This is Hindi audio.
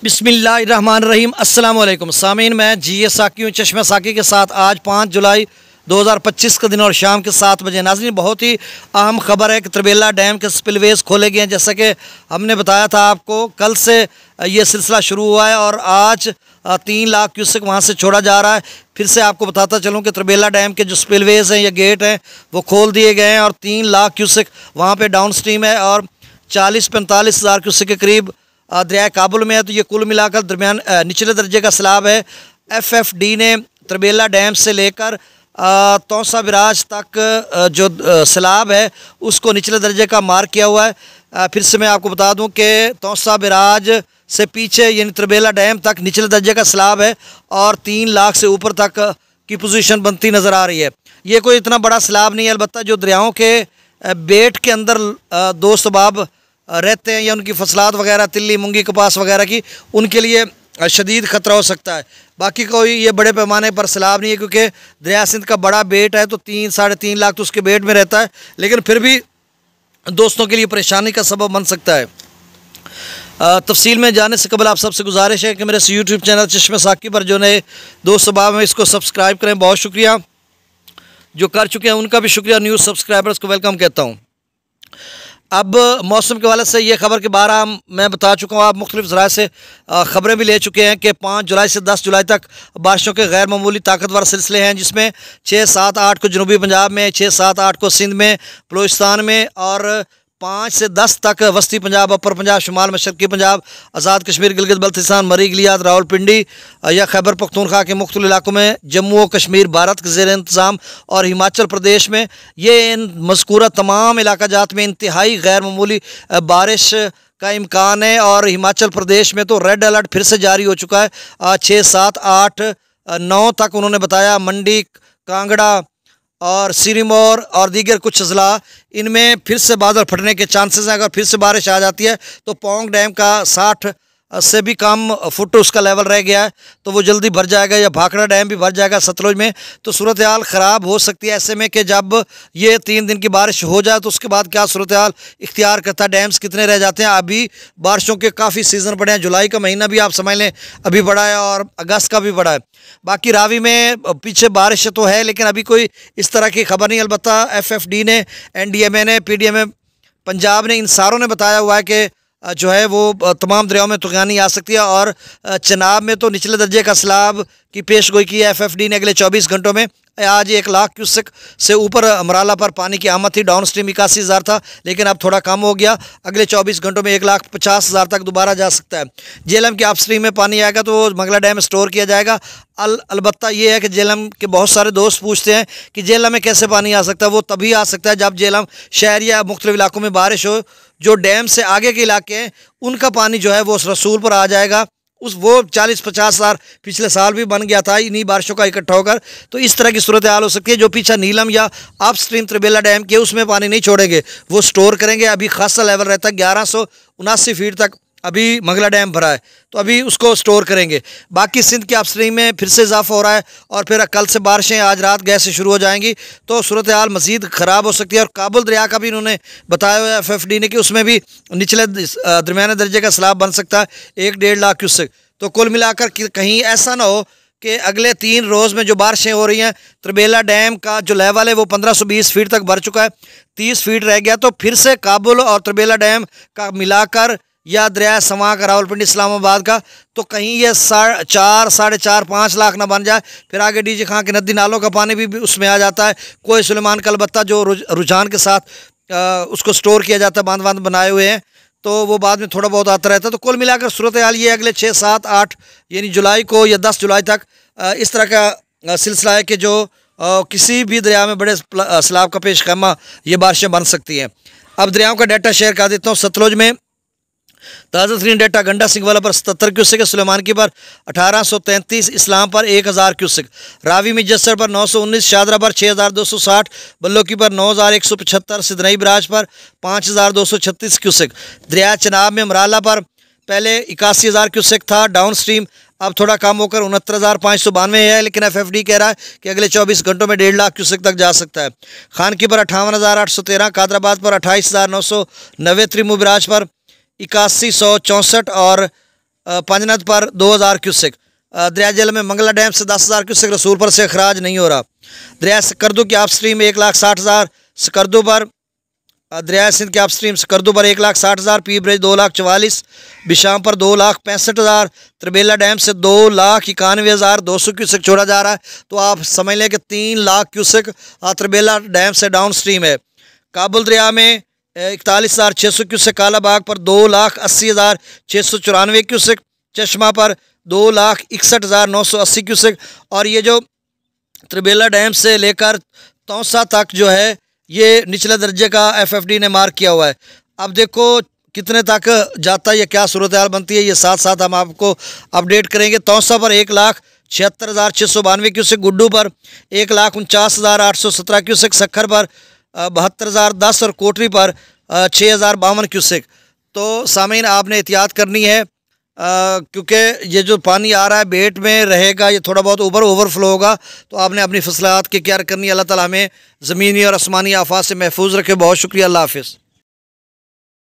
बिस्मिल्लाहिर्रहमानिर्रहीम। अस्सलाम वालेकुम सामीन, मैं जी साकी हूँ चश्मा साकी के साथ। आज 5 जुलाई 2025 का दिन और शाम के 7 बजे। नाज़रीन, बहुत ही अहम खबर है कि त्रिबेला डैम के स्पिलवेज खोले गए हैं। जैसा कि हमने बताया था आपको, कल से ये सिलसिला शुरू हुआ है और आज 3 लाख क्यूसेक वहाँ से छोड़ा जा रहा है। फिर से आपको बताता चलूँ कि त्रिबेला डैम के जो स्पिलवेज हैं या गेट हैं वो खोल दिए गए हैं और 3 लाख क्यूसेक वहाँ पर डाउन स्ट्रीम है और 40-45 हज़ार क्यूसेक के करीब दरिया काबुल में है। तो ये कुल मिलाकर दरमियान निचले दर्जे का सैलाब है। FFD ने त्रिबेला डैम से लेकर तौसा बिराज तक जो सैलाब है उसको निचले दर्जे का मार्क किया हुआ है। फिर से मैं आपको बता दूं कि तौसा बिराज से पीछे यानी त्रिबेला डैम तक निचले दर्जे का सैलाब है और 3 लाख से ऊपर तक की पोजीशन बनती नज़र आ रही है। ये कोई इतना बड़ा सैलाब नहीं है, अलबत्ता जो दरियाओं के बेट के अंदर दोस्त अहबाब रहते हैं या उनकी फसलात वगैरह तिल्ली मूंगी कपास वगैरह की, उनके लिए शदीद ख़तरा हो सकता है। बाकी कोई ये बड़े पैमाने पर सैलाब नहीं है क्योंकि दरिया सिंध का बड़ा बेट है तो 3-3.5 लाख तो उसके बेट में रहता है, लेकिन फिर भी दोस्तों के लिए परेशानी का सबब बन सकता है। तफसील में जाने से कबल आप सबसे गुजारिश है कि मेरे यूट्यूब चैनल चश्मा साकी पर जो नए दोस्त अहबाब हैं इसको सब्सक्राइब करें। बहुत शुक्रिया, जो कर चुके हैं उनका भी शुक्रिया। न्यूज़ सब्सक्राइबर्स को वेलकम कहता हूँ। अब मौसम के हवाले से ये खबर के बारे मैं बता चुका हूँ, आप मुख्तलिफ ज़राए से ख़बरें भी ले चुके हैं कि 5 जुलाई से 10 जुलाई तक बारिशों के गैर मामूली ताकतवर सिलसिले हैं, जिसमें 6, 7, 8 को जनूबी पंजाब में, 6, 7, 8 को सिंध में, बलूचिस्तान में और 5 से 10 तक वस्ती पंजाब, अपर पंजाब, शुमाल मशरक़ी पंजाब, आज़ाद कश्मीर, गिलगित बल्तिस्तान, मरी गिलियात, रावलपिंडी या खैबर पख्तूनख्वा के मुख्तलिफ इलाकों में, जम्मू व कश्मीर भारत के ज़ेर इंतज़ाम और हिमाचल प्रदेश में ये इन मज़कूरा तमाम इलाका जात में इंतहाई गैर मामूली बारिश का इम्कान है। और हिमाचल प्रदेश में तो रेड अलर्ट फिर से जारी हो चुका है। 6, 7, 8, 9 तक उन्होंने बताया। मंडी, कांगड़ा और सिरमौर और दीगर कुछ अजला, इनमें फिर से बादल फटने के चांसेस हैं। अगर फिर से बारिश आ जाती है तो पौंग डैम का 60 से भी कम फुट उसका लेवल रह गया है तो वो जल्दी भर जाएगा, या भाखड़ा डैम भी भर जाएगा सतलुज में। तो सूरत हाल ख़राब हो सकती है ऐसे में कि जब ये 3 दिन की बारिश हो जाए तो उसके बाद क्या सूरत हाल इख्तियार करता है, डैम्स कितने रह जाते हैं। अभी बारिशों के काफ़ी सीज़न पड़े हैं, जुलाई का महीना भी आप समझ लें अभी बड़ा है और अगस्त का भी बड़ा है। बाकी रावी में पीछे बारिश तो है लेकिन अभी कोई इस तरह की खबर नहीं। अलबत्ता FFD ने, NDMA ने, PDMA पंजाब ने, इन सारों ने बताया हुआ है कि जो है वो तमाम दरियाओं में तूफ़ानी आ सकती है। और चनाब में तो निचले दर्जे का सैलाब की पेश गोई की है FFD ने अगले 24 घंटों में। आज 1 लाख क्यूसेक से ऊपर अमराला पर पानी की आमद थी। डाउन स्ट्रीम 81,000 था लेकिन अब थोड़ा कम हो गया। अगले 24 घंटों में 1,50,000 तक दोबारा जा सकता है। जेलम के अपस्ट्रीम में पानी आएगा तो मंगला डैम में स्टोर किया जाएगा। अलबत्ता ये है कि जेलम के बहुत सारे दोस्त पूछते हैं कि जेलम में कैसे पानी आ सकता है। वो तभी आ सकता है जब जेलम शहर या मुख्तलिफ इलाकों में बारिश हो। जो डैम से आगे के इलाके हैं उनका पानी जो है वो उस रसूल पर आ जाएगा। वो 40-50 हज़ार पिछले साल भी बन गया था इन्हीं बारिशों का इकट्ठा होकर। तो इस तरह की सूरत हाल हो सकती है। जो पीछा नीलम या अप स्ट्रीम त्रिबेला डैम के उसमें पानी नहीं छोड़ेंगे, वो स्टोर करेंगे। अभी खासा लेवल रहता है 1179 फीट तक अभी मंगला डैम भरा है तो अभी उसको स्टोर करेंगे। बाकी सिंध के अपस्ट्रीम में फिर से इजाफा हो रहा है और फिर कल से बारिशें आज रात गैस से शुरू हो जाएंगी तो सूरत हाल मज़ीद ख़राब हो सकती है। और काबुल दरिया का भी इन्होंने बताया हुआ है FFD ने कि उसमें भी निचले दरमियाने दर्जे का सैलाब बन सकता है 1-1.5 लाख क्यूसेक। तो कुल मिलाकर कहीं ऐसा ना हो कि अगले 3 रोज़ में जो बारिशें हो रही हैं, त्रिबेला डैम का जो लेवल है वो 1520 फीट तक भर चुका है, 30 फीट रह गया। तो फिर से काबुल और त्रिबेला डैम का मिलाकर या दरिया समा का, रावलपिंडी, इस्लामाबाद का, तो कहीं ये 4, 4.5, 5 लाख ना बन जाए। फिर आगे डीजे खां के नदी नालों का पानी भी उसमें आ जाता है। कोई सुलेमान का अलबत्ता जो रुझान के साथ उसको स्टोर किया जाता है, बांध बनाए हुए हैं, तो वो बाद में थोड़ा बहुत आता रहता है। तो कुल मिलाकर सूरत हाल ये अगले 6, 7, 8 यानी जुलाई को या 10 जुलाई तक इस तरह का सिलसिला है कि जो किसी भी दरिया में बड़े सैलाब का पेश खैमा ये बारिशें बन सकती हैं। अब दरियाओं का डाटा शेयर कर देता हूँ। सतलुज में ताज़ा तरीन डाटा गंडा सिंह वाला पर 77 क्यूसेक, सुलेमान की पर 1833, इस्लाम पर 1000 क्यूसेक, रावी में जस्सर पर 919, शादरा पर 6260, बल्लो की पर 9175, सिदनई बराज पर 5236 क्यूसेक। दरिया चनाब में मराला पर पहले 81,000 क्यूसेक था डाउन स्ट्रीम, अब थोड़ा कम होकर 69,592 है, लेकिन FFD कह रहा है कि अगले 24 घंटों में 1.5 लाख क्यूसेक तक जा सकता है। खान की पर 58,813, कादराबाद पर 28,990, त्रिमू बराज पर 8164 और पंजनद पर 2000 क्यूसेक। दरिया जेल में मंगला डैम से 10,000 क्यूसेक, रसूलपुर से अखराज नहीं हो रहा। दरिया सकरदू की आप स्ट्रीम 1,60,000 सकरदू पर, दरिया सिंध की आप स्ट्रीम सकरदू पर 1,60,000, पी ब्रिज 2,44,000, बिशाम पर 2,65,000, त्रिबेला डैम से 2,91,200 क्यूसेक छोड़ा जा रहा है। तो आप समझ लें कि 3 लाख क्यूसेक त्रिबेला डैम से डाउन स्ट्रीम है। काबुल दरिया में 41,600 क्यूसेक, कालाबाग पर 2,80,694 क्यूसेक, चश्मा पर 2,61,980 क्यूसेक। और ये जो त्रिबेला डैम से लेकर तौसा तक जो है ये निचले दर्जे का FFD ने मार्क किया हुआ है। अब देखो कितने तक जाता है, ये क्या सूरत हाल बनती है, ये साथ साथ हम आपको अपडेट करेंगे। तौसा पर 1,76,692 क्यूसेक, गुड्डू पर 1,49,817 क्यूसेक, सखर पर 72,010 और कोटरी पर 6,052 क्यूसेक। तो सामीन आपने एहतियात करनी है क्योंकि ये जो पानी आ रहा है बेट में रहेगा, ये थोड़ा बहुत ऊपर ओवरफ्लो होगा। तो आपने अपनी फसलात की केयर करनी है। अल्लाह ताला हमें ज़मीनी और आसमानी आफात से महफूज रखे। बहुत शुक्रिया। अल्लाह हाफिज़।